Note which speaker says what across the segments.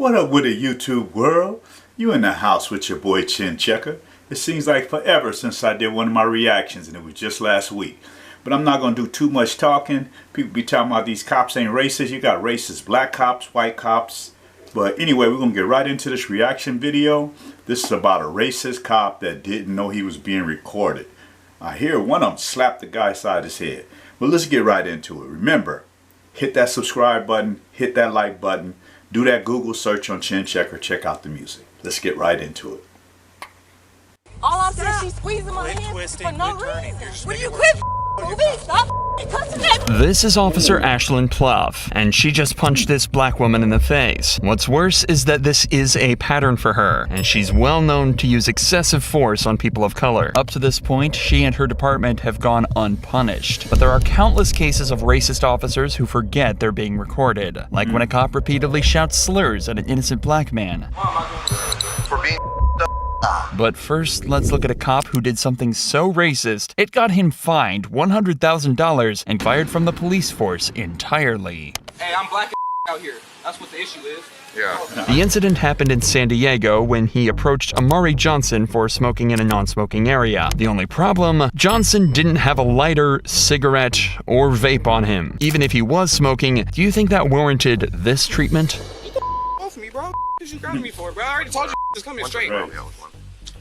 Speaker 1: What up with the YouTube world? You in the house with your boy Chin Checker. It seems like forever since I did one of my reactions, and it was just last week. But I'm not going to do too much talking. People be talking about these cops ain't racist. You got racist black cops, white cops. But anyway, we're going to get right into this reaction video. This is about a racist cop that didn't know he was being recorded. I hear one of them slap the guy's side of his head. But let's get right into it. Remember, hit that subscribe button, hit that like button, do that Google search on Chin Checker, check out the music. Let's get right into it.
Speaker 2: All I'm saying is she's squeezing my hand for no reason. Will you quit moving? Stop touching that.
Speaker 3: This is Officer Ashlyn Pluff, and she just punched this black woman in the face. What's worse is that this is a pattern for her, and she's well known to use excessive force on people of color. Up to this point, she and her department have gone unpunished. But there are countless cases of racist officers who forget they're being recorded, like when a cop repeatedly shouts slurs at an innocent black man. But first, let's look at a cop who did something so racist, it got him fined $100,000 and fired from the police force entirely.
Speaker 4: Hey, I'm black out here. That's what the issue is.
Speaker 5: Yeah.
Speaker 3: The incident happened in San Diego when he approached Amari Johnson for smoking in a non-smoking area. The only problem, Johnson didn't have a lighter, cigarette, or vape on him. Even if he was smoking, do you think that warranted this treatment?
Speaker 4: Get the off me, bro. What you grabbing me for, bro? I already told you just come here straight.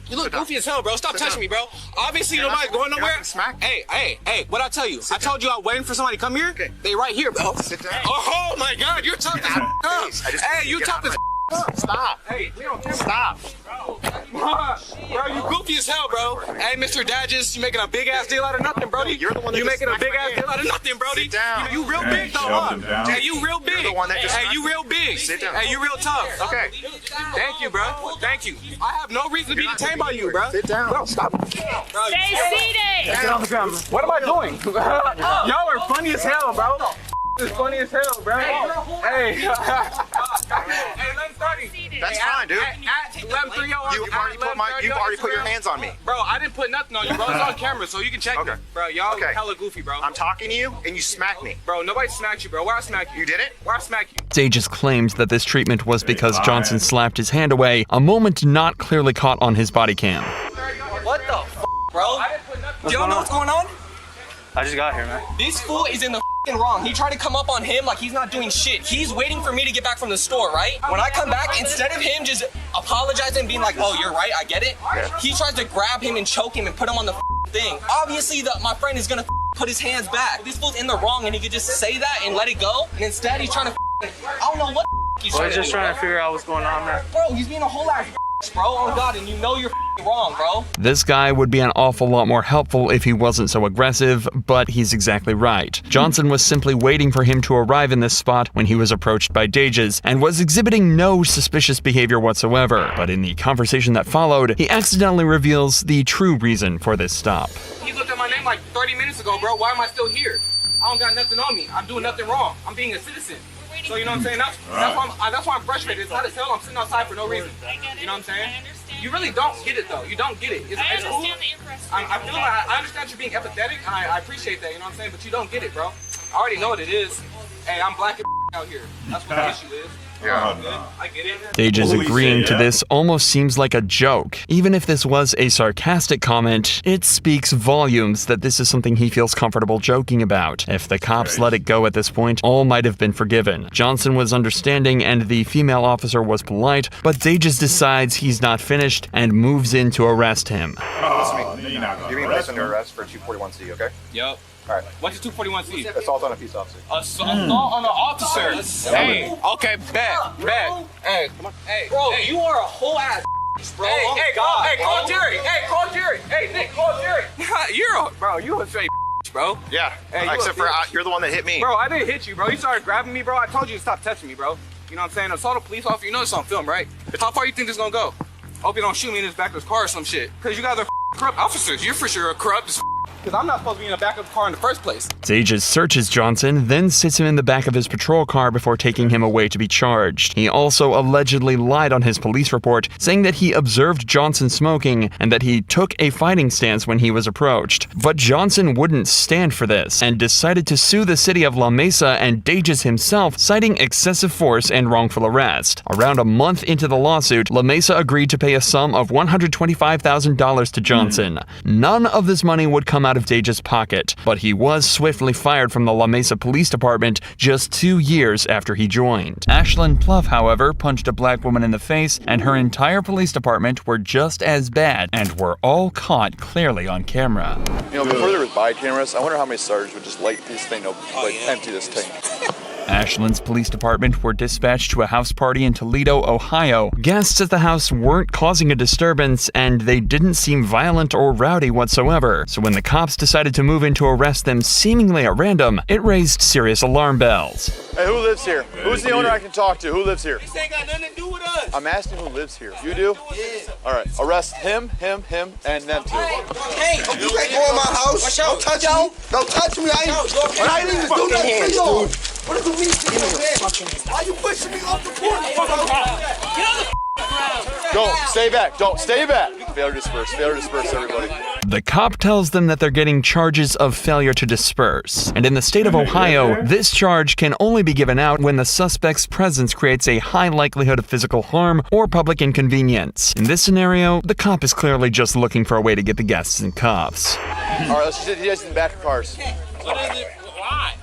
Speaker 4: You look goofy as hell, bro. Stop touching me, bro. Obviously, nobody's going nowhere. Hey, what'd I tell you? I told you I was waiting for somebody to come here. Okay. They right here, bro.
Speaker 5: Sit down.
Speaker 4: Oh my God, you're tough as up. Hey, you tough as up.
Speaker 5: Stop.
Speaker 4: Hey,
Speaker 5: Stop.
Speaker 4: Bro, you goofy as hell, bro. Hey, Mr. Dadges, you making a big ass deal out of nothing, Brody.
Speaker 5: You're the one that
Speaker 4: you
Speaker 5: just
Speaker 4: making a
Speaker 5: smacked
Speaker 4: big
Speaker 5: my
Speaker 4: ass
Speaker 5: hand.
Speaker 4: deal out of nothing, Brody.
Speaker 5: Sit down.
Speaker 4: You real big though, huh? Hey, you real big.
Speaker 5: You're the one that just
Speaker 4: Hey, you real big.
Speaker 5: Sit down.
Speaker 4: Hey, you real tough.
Speaker 5: Okay.
Speaker 4: Thank you, bro. Thank you. I have no reason to be detained by you, bro.
Speaker 5: Sit down.
Speaker 4: Bro, stop.
Speaker 2: Stay seated.
Speaker 4: Get on the ground. What am I doing? Y'all are funny as hell, bro. It's funny as hell, bro. Hey. Hey, 11:30.
Speaker 5: That's fine, dude.
Speaker 4: At 11:30.
Speaker 5: You've already put your hands on me.
Speaker 4: Bro, I didn't put nothing on you, bro. It's on camera, so you can check me. Bro, y'all hella goofy, bro.
Speaker 5: I'm talking to you, and you smacked me.
Speaker 4: Bro, nobody smacked you, bro. Where I smack you?
Speaker 5: You did it?
Speaker 4: Where I smack you?
Speaker 3: Dages claimed that this treatment was because Johnson slapped his hand away, a moment not clearly caught on his body cam.
Speaker 6: What the f, bro? Do y'all know what's going on?
Speaker 7: I just got here, man.
Speaker 6: This fool is in the f***ing wrong. He tried to come up on him like he's not doing shit. He's waiting for me to get back from the store, right? When I come back, instead of him just apologizing and being like, oh, you're right, I get it, he tries to grab him and choke him and put him on the thing. Obviously, my friend is gonna put his hands back. This fool's in the wrong and he could just say that and let it go. And instead, he's trying to I don't know what he's trying to do.
Speaker 7: Just trying to figure out what's going on, man.
Speaker 6: Bro, he's being a whole ass bro. Oh God, and you know you're wrong, bro.
Speaker 3: This guy would be an awful lot more helpful if he wasn't so aggressive, but he's exactly right. Johnson was simply waiting for him to arrive in this spot when he was approached by Dages, and was exhibiting no suspicious behavior whatsoever. But in the conversation that followed, he accidentally reveals the true reason for this stop.
Speaker 4: He looked at my name like 30 minutes ago, bro. Why am I still here? I don't got nothing on me. I'm doing nothing wrong. I'm being a citizen. So you know what I'm saying? That's why I'm frustrated. It's not as hell. I'm sitting outside for no reason. You know what I'm saying? You really don't get it though. You don't get it. It's cool. I understand you're being empathetic, and I appreciate that. You know what I'm saying? But you don't get it, bro. I already know what it is. Hey, I'm black out here. That's what the issue is.
Speaker 5: Yeah.
Speaker 4: I get it.
Speaker 3: Dages agreeing to this almost seems like a joke. Even if this was a sarcastic comment, it speaks volumes that this is something he feels comfortable joking about. If the cops let it go at this point, all might have been forgiven. Johnson was understanding and the female officer was polite, but Dages decides he's not finished and moves in to arrest him.
Speaker 5: You're being placed under arrest for 241C, okay?
Speaker 4: Yep.
Speaker 5: Alright.
Speaker 4: What's the 241C?
Speaker 5: Assault on a peace officer.
Speaker 4: Assault on an officer. Hey, okay, bet. Hey, come on. Hey,
Speaker 6: Bro, you are a whole ass bro.
Speaker 4: Hey, call Jerry. Hey, call Jerry. Hey, Nick, call Jerry. You a straight bro.
Speaker 5: Yeah.
Speaker 4: Hey,
Speaker 5: except for you're the one that hit me.
Speaker 4: Bro, I didn't hit you, bro. You started grabbing me, bro. I told you to stop touching me, bro. You know what I'm saying? Assault a police officer. You know it's on film, right? How far you think this is gonna go? Hope you don't shoot me in this back of this car or some shit. Cause you guys are corrupt officers. You're for sure corrupt as Because I'm not supposed to be in the back of the car in the first place.
Speaker 3: Sages searches Johnson, then sits him in the back of his patrol car before taking him away to be charged. He also allegedly lied on his police report, saying that he observed Johnson smoking and that he took a fighting stance when he was approached. But Johnson wouldn't stand for this and decided to sue the city of La Mesa and Dages himself, citing excessive force and wrongful arrest. Around a month into the lawsuit, La Mesa agreed to pay a sum of $125,000 to Johnson. None of this money would come out of Dages' pocket, but he was swiftly fired from the La Mesa Police Department just 2 years after he joined. Ashlyn Pluff, however, punched a black woman in the face, and her entire police department were just as bad and were all caught clearly on camera.
Speaker 8: You know, before there was body cameras, I wonder how many sergeants would just light this thing up, empty this tank.
Speaker 3: Ashland's police department were dispatched to a house party in Toledo, Ohio. Guests at the house weren't causing a disturbance, and they didn't seem violent or rowdy whatsoever. So when the cops decided to move in to arrest them seemingly at random, it raised serious alarm bells.
Speaker 8: Hey, who lives here? Who's the owner I can talk to? Who lives here?
Speaker 4: This ain't got nothing to do with us.
Speaker 8: I'm asking who lives here. You do?
Speaker 4: Yeah.
Speaker 8: All right, arrest him, and them two.
Speaker 4: Hey, you can't go in my house. Don't touch me. Don't touch me. I ain't even do nothing to you. What is the reason? Why you pushing me off the porch? Get on the ground.
Speaker 8: Don't, stay back. Don't, stay back. Failure to disperse, everybody.
Speaker 3: The cop tells them that they're getting charges of failure to disperse. And in the state of Ohio, this charge can only be given out when the suspect's presence creates a high likelihood of physical harm or public inconvenience. In this scenario, the cop is clearly just looking for a way to get the guests in cuffs.
Speaker 8: All right, let's sit you guys in the back of cars.
Speaker 4: What is it? Why?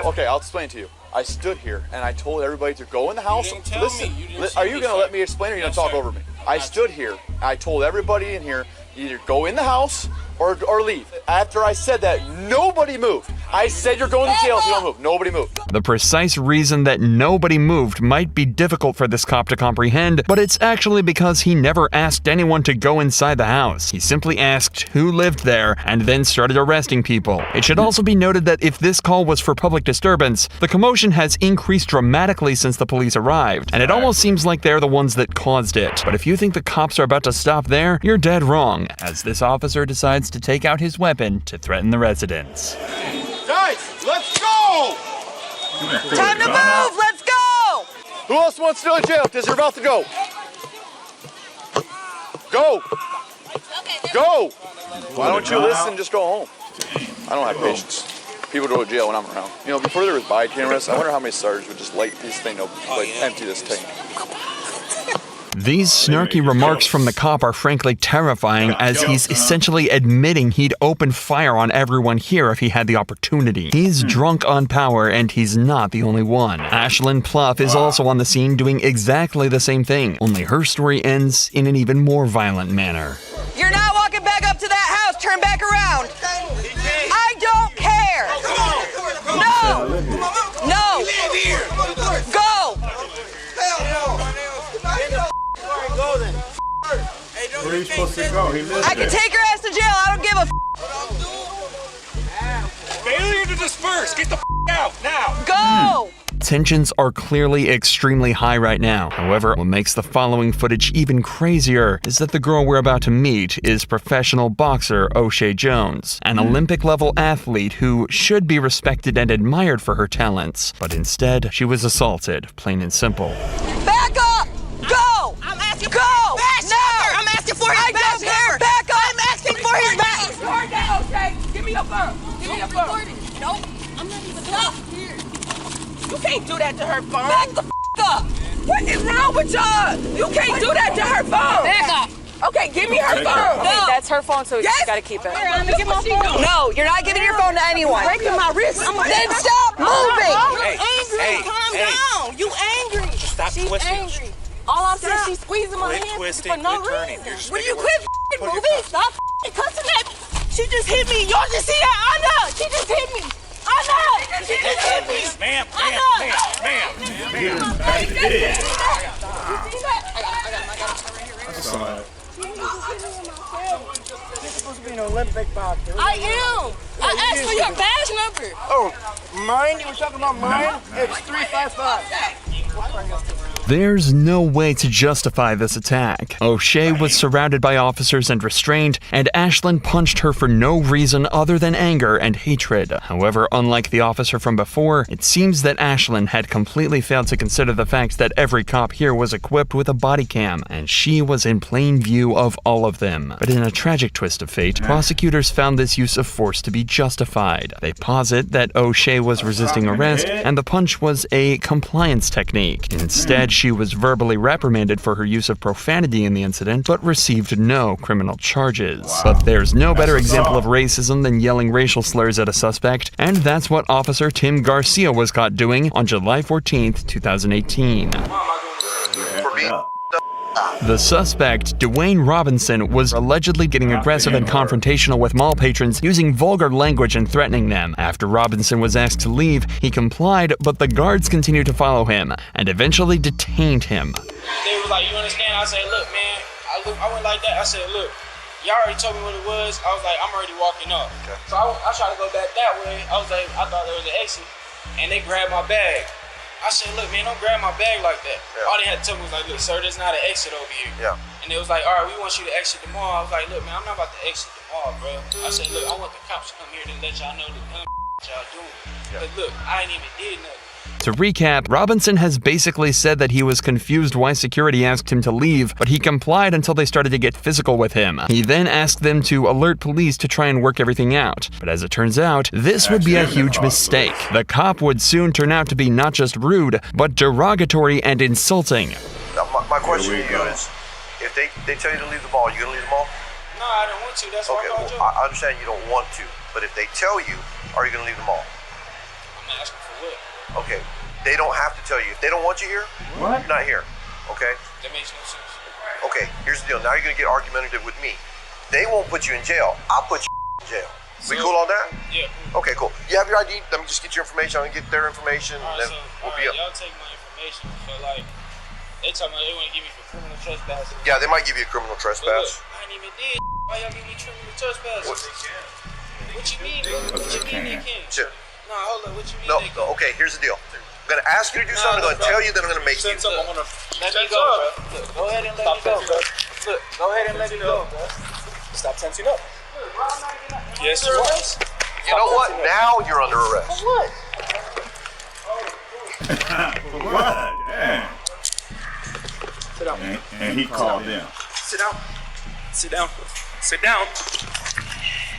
Speaker 8: Okay, I'll explain to you. I stood here and I told everybody to go in the house. Listen, are you going to let me explain or are you going to talk over me? I stood here and I told everybody in here, either go in the house or leave. After I said that, nobody moved. I said you're going to jail if you don't move. Nobody moved.
Speaker 3: The precise reason that nobody moved might be difficult for this cop to comprehend, but it's actually because he never asked anyone to go inside the house. He simply asked who lived there and then started arresting people. It should also be noted that if this call was for public disturbance, the commotion has increased dramatically since the police arrived, and it almost seems like they're the ones that caused it. But if you think the cops are about to stop there, you're dead wrong, as this officer decides to take out his weapon to threaten the residents.
Speaker 8: Guys, let's go!
Speaker 2: Time to move! Let's go!
Speaker 8: Who else wants to go to jail? Because you're about to go. Go! Go! Why don't you listen and just go home? I don't have patience. People go to jail when I'm around. You know, before there was body cameras, I wonder how many sergeants would just light this thing up, empty this tank.
Speaker 3: These snarky remarks from the cop are frankly terrifying, as he's essentially admitting he'd open fire on everyone here if he had the opportunity. He's drunk on power, and he's not the only one. Ashlyn Pluff is also on the scene doing exactly the same thing, only her story ends in an even more violent manner.
Speaker 2: You're not walking back up to that house. Turn back around. I don't care. No. No. Go.
Speaker 1: Where are you supposed to go? He lives
Speaker 2: I can take your ass to jail. I don't give a
Speaker 4: Failure to disperse. Get the out now.
Speaker 2: Go.
Speaker 3: Tensions are clearly extremely high right now. However, what makes the following footage even crazier is that the girl we're about to meet is professional boxer O'Shea Jones, an Olympic-level athlete who should be respected and admired for her talents. But instead, she was assaulted, plain and simple.
Speaker 2: Back up. Go.
Speaker 9: I'm asking
Speaker 2: Go.
Speaker 9: Back
Speaker 2: Now.
Speaker 9: I'm asking for his
Speaker 2: I
Speaker 9: back
Speaker 2: don't care. Back up.
Speaker 9: I'm asking for his back.
Speaker 2: Record that, okay? Give me your phone. Give me your phone.
Speaker 9: Nope. I'm not even here. You can't do that to her phone.
Speaker 2: Back the up. What is wrong with y'all? You can't do that to her phone.
Speaker 9: Back up.
Speaker 2: Okay, give me her phone.
Speaker 10: Okay, that's her phone, so you
Speaker 2: Yes.
Speaker 10: gotta keep it.
Speaker 9: Here, let me get my phone.
Speaker 2: No, you're not giving your phone to anyone.
Speaker 9: Breaking my wrist.
Speaker 2: Then stop moving.
Speaker 9: You angry. Calm down. You angry.
Speaker 4: Stop
Speaker 9: She's
Speaker 4: twisting.
Speaker 9: angry. All I'm saying, she's squeezing my
Speaker 4: Quit
Speaker 9: hand
Speaker 4: twisting,
Speaker 9: for no
Speaker 4: quit turning.
Speaker 9: reason.
Speaker 2: Will you quit moving?
Speaker 9: Stop cussing at me. She just hit me. Y'all just see that? I know. She just hit me. I know. She just hit me.
Speaker 4: Ma'am,
Speaker 9: I know.
Speaker 11: You're supposed to be an Olympic boxer.
Speaker 9: I am. I asked for your badge number.
Speaker 11: Oh, mine? You were talking about mine? It's 355.
Speaker 3: There's no way to justify this attack. O'Shea was surrounded by officers and restrained, and Ashlyn punched her for no reason other than anger and hatred. However, unlike the officer from before, it seems that Ashlyn had completely failed to consider the fact that every cop here was equipped with a body cam, and she was in plain view of all of them. But in a tragic twist of fate, prosecutors found this use of force to be justified. They posit that O'Shea was resisting arrest, and the punch was a compliance technique. Instead, she was verbally reprimanded for her use of profanity in the incident, but received no criminal charges. But there's no better example of racism than yelling racial slurs at a suspect, and that's what Officer Tim Garcia was caught doing on July 14th, 2018. The suspect, Dwayne Robinson, was allegedly getting aggressive and confrontational with mall patrons, using vulgar language and threatening them. After Robinson was asked to leave, he complied, but the guards continued to follow him and eventually detained him.
Speaker 10: They was like, you understand? I said, look, man, I went like that. I said, look, y'all already told me what it was. I was like, I'm already walking up. Okay. So I tried to go back that way. I was like, I thought there was an exit, and they grabbed my bag. I said, look, man, don't grab my bag like that. Yeah. All they had to tell me was like, look, sir, there's not an exit over here. Yeah. And they was like, all right, we want you to exit the mall. I was like, look, man, I'm not about to exit the mall, bro. I said, look, I want the cops to come here to let y'all know the dumb y'all doing. Yeah. But look, I ain't even did nothing.
Speaker 3: To recap, Robinson has basically said that he was confused why security asked him to leave, but he complied until they started to get physical with him. He then asked them to alert police to try and work everything out. But as it turns out, this would be a huge mistake. The cop would soon turn out to be not just rude, but derogatory and insulting.
Speaker 12: Now, my question to you is, if they tell you to leave the mall, you gonna leave the mall?
Speaker 10: No, I don't want to. That's why I called you.
Speaker 12: I understand you don't want to, but if they tell you, are you gonna leave the mall?
Speaker 10: I'm asking for what?
Speaker 12: Okay, they don't have to tell you. If they don't want you here,
Speaker 1: what?
Speaker 12: You're not here. Okay?
Speaker 10: That makes no sense.
Speaker 12: Okay, here's the deal. Now you're gonna get argumentative with me. They won't put you in jail. I'll put you in jail. We cool on that?
Speaker 10: Yeah.
Speaker 12: Okay, cool. You have your ID? Let me just get your information. I'm gonna get their information, and then we'll be up.
Speaker 10: Y'all take my information. So like, they talking about they want to give me for criminal trespass.
Speaker 12: Yeah, they might give you a criminal trespass.
Speaker 10: Look, I ain't even did. Why y'all give me criminal trespass? What you mean? What you mean they can't?
Speaker 12: Sure.
Speaker 10: No, hold on. What you mean they can't?
Speaker 12: No, okay, here's the deal. I'm gonna ask you to do something, I'm gonna tell you, then I'm gonna make you.
Speaker 10: Let me go, bro. Look, go ahead and let me go, bro. Look, go ahead and let me go, bro. Stop tensing up. Yes, you are.
Speaker 12: You know what? Now you're under arrest.
Speaker 10: For what?
Speaker 1: For what? Damn.
Speaker 10: Sit down.
Speaker 1: And he called them.
Speaker 10: Sit down. Sit down. Sit down.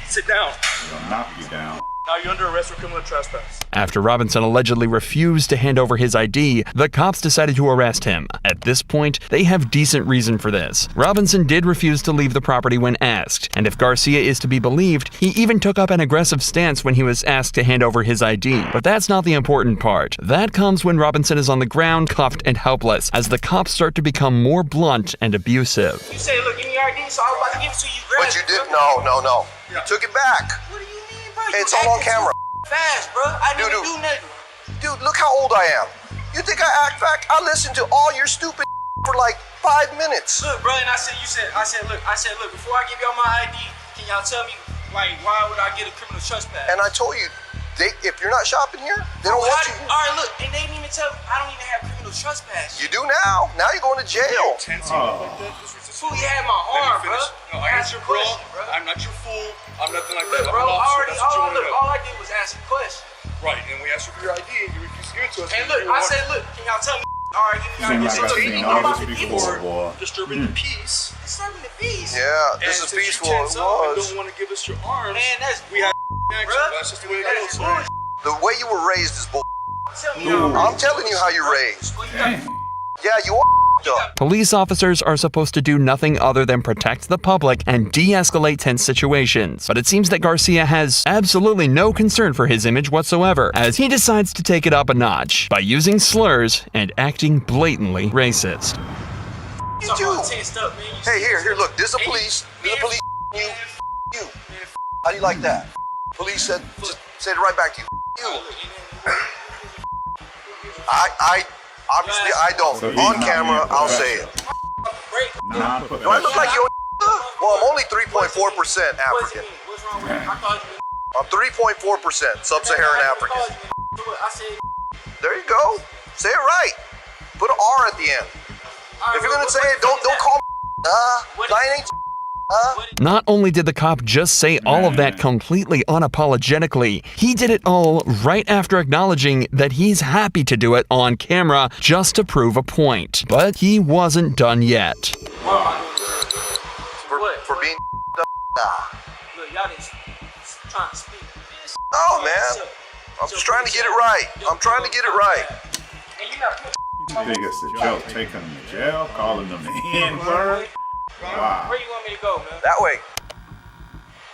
Speaker 10: Sit down.
Speaker 1: He'll knock you down.
Speaker 10: Now you're under arrest for criminal trespass.
Speaker 3: After Robinson allegedly refused to hand over his ID, the cops decided to arrest him. At this point, they have decent reason for this. Robinson did refuse to leave the property when asked, and if Garcia is to be believed, he even took up an aggressive stance when he was asked to hand over his ID. But that's not the important part. That comes when Robinson is on the ground, cuffed and helpless, as the cops start to become more blunt and abusive.
Speaker 10: You say, look, give me your ID, so I was about to give it to you.
Speaker 12: But you did? No. You took it back.
Speaker 10: What do you mean, bro?
Speaker 12: It's all on camera.
Speaker 10: Fast, bro. I didn't do nothing.
Speaker 12: Dude, look how old I am. You think I act back? I listened to all your stupid for like 5 minutes.
Speaker 10: Look, bro, and I said, look, before I give y'all my ID, can y'all tell me, like, why would I get a criminal trespass?
Speaker 12: And I told you, if you're not shopping here, they don't want you.
Speaker 10: All right, look, and they didn't even tell me, I don't even have criminal trespass.
Speaker 12: You do now. Now you're going to jail.
Speaker 10: Fool, you had my arm, bro.
Speaker 13: No, I answered, bro. I'm not your fool. I'm nothing like that.
Speaker 10: Look, bro, all I did was ask a question.
Speaker 13: Right, and we asked you for your ID, and you refused to give it to us.
Speaker 10: And look, I said, look, can y'all tell me? All right, give me your ID.
Speaker 13: Disturbing the peace.
Speaker 10: Disturbing the peace?
Speaker 12: Yeah, this is peaceful. It was.
Speaker 13: Don't want to give us your arms.
Speaker 10: Man,
Speaker 13: we had action. That's just the way it goes.
Speaker 12: The way you were raised is bull. I'm telling you how you're raised. Yeah, you are.
Speaker 3: Police officers are supposed to do nothing other than protect the public and de-escalate tense situations. But it seems that Garcia has absolutely no concern for his image whatsoever, as he decides to take it up a notch by using slurs and acting blatantly racist.
Speaker 12: You do. Hey, here, look, this is the police. This is the police. You. How do you like that? Police said it right back to you. You. Obviously, I don't. On camera, I'll say it. Do I look like you? Well, I'm only 3.4% African. I'm 3.4% Sub-Saharan African. There you go. Say it right. Put an R at the end. If you're gonna say it, don't call me. I ain't.
Speaker 3: Not only did the cop just say all of that completely unapologetically, he did it all right after acknowledging that he's happy to do it on camera just to prove a point. But he wasn't done yet.
Speaker 12: For being.
Speaker 10: Look, y'all just trying to speak.
Speaker 12: Oh man, I'm just trying to get it right. I'm trying to get it right.
Speaker 1: You think it's a joke? Taking them to jail, calling them the N-word. Wow.
Speaker 10: Where you want me to go, man?
Speaker 12: That way.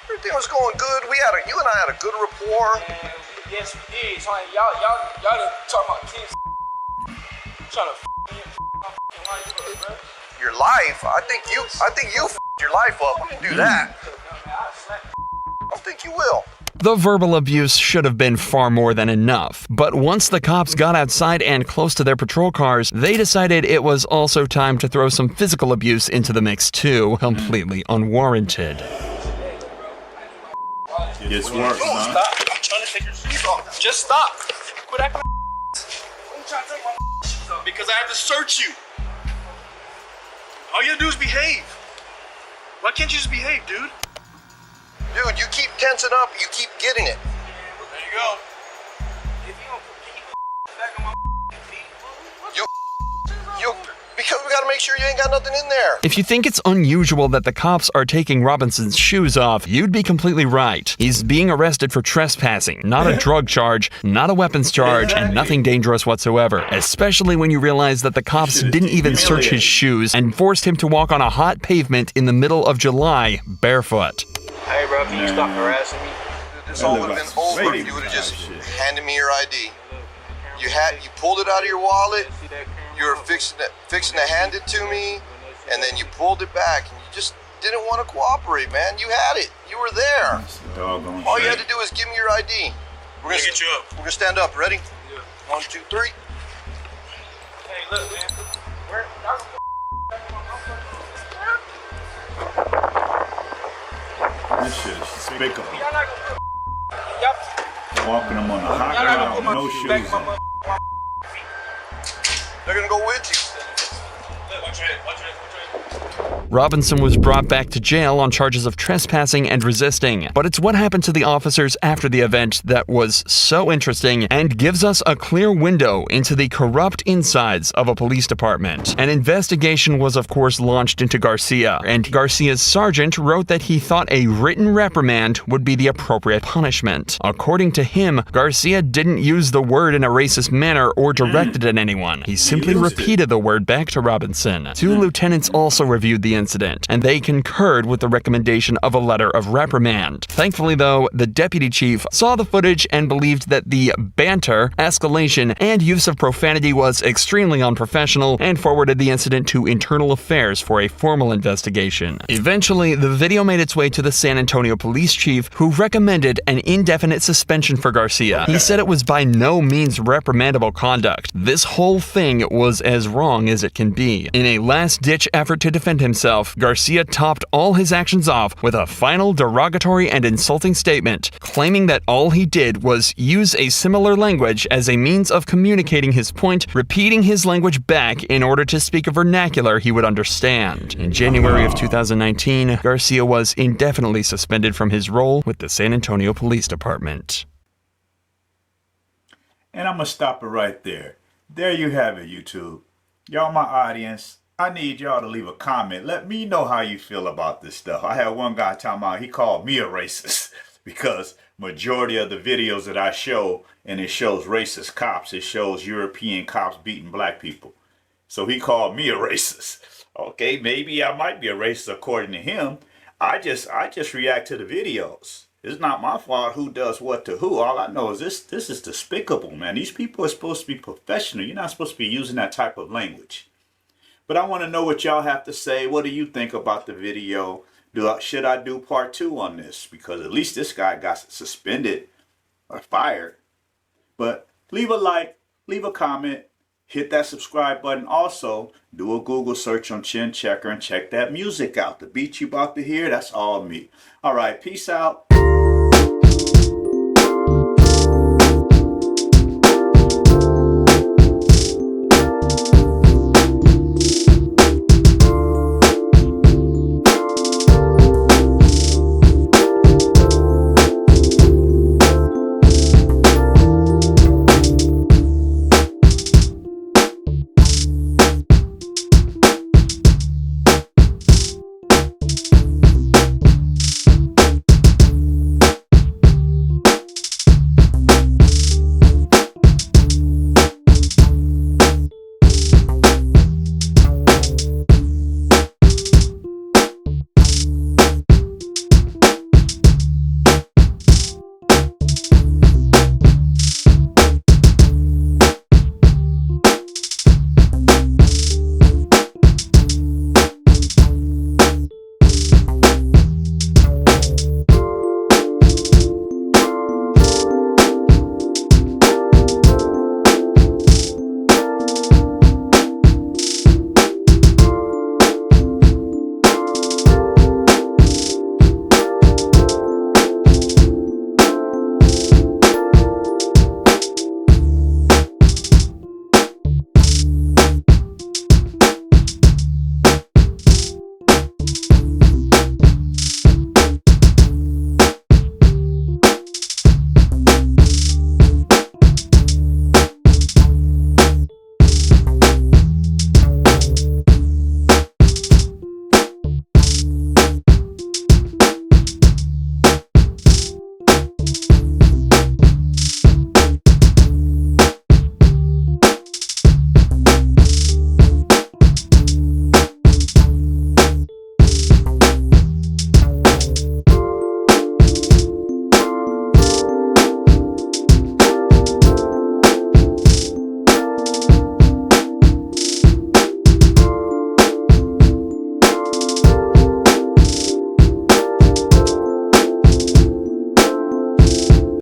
Speaker 12: Everything was going good. You and I had a good rapport.
Speaker 10: Man, yes, we did. So, y'all didn't talk about kids. Trying to me my life up, bro.
Speaker 12: Your life? I think you your life up. I didn't do that. I don't think you will.
Speaker 3: The verbal abuse should have been far more than enough, but once the cops got outside and close to their patrol cars, they decided it was also time to throw some physical abuse into the mix too, completely unwarranted.
Speaker 1: It's worse, son.
Speaker 10: Stop. I'm trying to take your shoes off. Just stop. Quit acting like I'm trying to take my shoes off.
Speaker 13: Because I have to search you. All you gotta do is behave. Why can't you just behave, dude?
Speaker 12: Dude, you keep tensing up, you keep getting it.
Speaker 13: There you go.
Speaker 10: If you don't put back on my feet,
Speaker 12: Because we gotta make sure you ain't got nothing in there.
Speaker 3: If you think it's unusual that the cops are taking Robinson's shoes off, you'd be completely right. He's being arrested for trespassing, not a drug charge, not a weapons charge, and nothing dangerous whatsoever. Especially when you realize that the cops didn't even search his shoes and forced him to walk on a hot pavement in the middle of July, barefoot.
Speaker 10: hey, bro, can you stop harassing me?
Speaker 12: This all would have been over if you would have just handed me your ID. You pulled it out of your wallet. You were fixing to hand it to me, and then you pulled it back, and you just didn't want to cooperate, man. You had it. You were there. All you had to do is give me your ID. We're gonna get you up. We're gonna stand up. Ready? Yeah. 1, 2, 3.
Speaker 10: Hey, look, man.
Speaker 1: This shit is despicable. Walking them on the hot ground, no shoes on.
Speaker 12: They're gonna go with you.
Speaker 10: Watch your head.
Speaker 3: Robinson was brought back to jail on charges of trespassing and resisting. But it's what happened to the officers after the event that was so interesting and gives us a clear window into the corrupt insides of a police department. An investigation was of course launched into Garcia, and Garcia's sergeant wrote that he thought a written reprimand would be the appropriate punishment. According to him, Garcia didn't use the word in a racist manner or direct it at anyone. He simply repeated the word back to Robinson. 2 lieutenants also reviewed the incident, and they concurred with the recommendation of a letter of reprimand. Thankfully, though, the deputy chief saw the footage and believed that the banter, escalation, and use of profanity was extremely unprofessional and forwarded the incident to Internal Affairs for a formal investigation. Eventually, the video made its way to the San Antonio police chief, who recommended an indefinite suspension for Garcia. He said it was by no means reprimandable conduct. This whole thing was as wrong as it can be. In a last-ditch effort to defend himself, Garcia topped all his actions off with a final derogatory and insulting statement, claiming that all he did was use a similar language as a means of communicating his point, repeating his language back in order to speak a vernacular he would understand. In January of 2019, Garcia was indefinitely suspended from his role with the San Antonio Police Department.
Speaker 1: And I'm going to stop it right there. There you have it, YouTube. Y'all, my audience, I need y'all to leave a comment. Let me know how you feel about this stuff. I had one guy talking about, he called me a racist because majority of the videos that I show, and it shows racist cops, it shows European cops beating black people. So he called me a racist. Okay, maybe I might be a racist according to him. I just react to the videos. It's not my fault who does what to who. All I know is this is despicable, man. These people are supposed to be professional. You're not supposed to be using that type of language. But I want to know what y'all have to say. What do you think about the video? Should I do part 2 on this? Because at least this guy got suspended or fired. But leave a like, leave a comment, hit that subscribe button. Also, do a Google search on Chin Checker and check that music out. The beat you about to hear, that's all me. All right, peace out.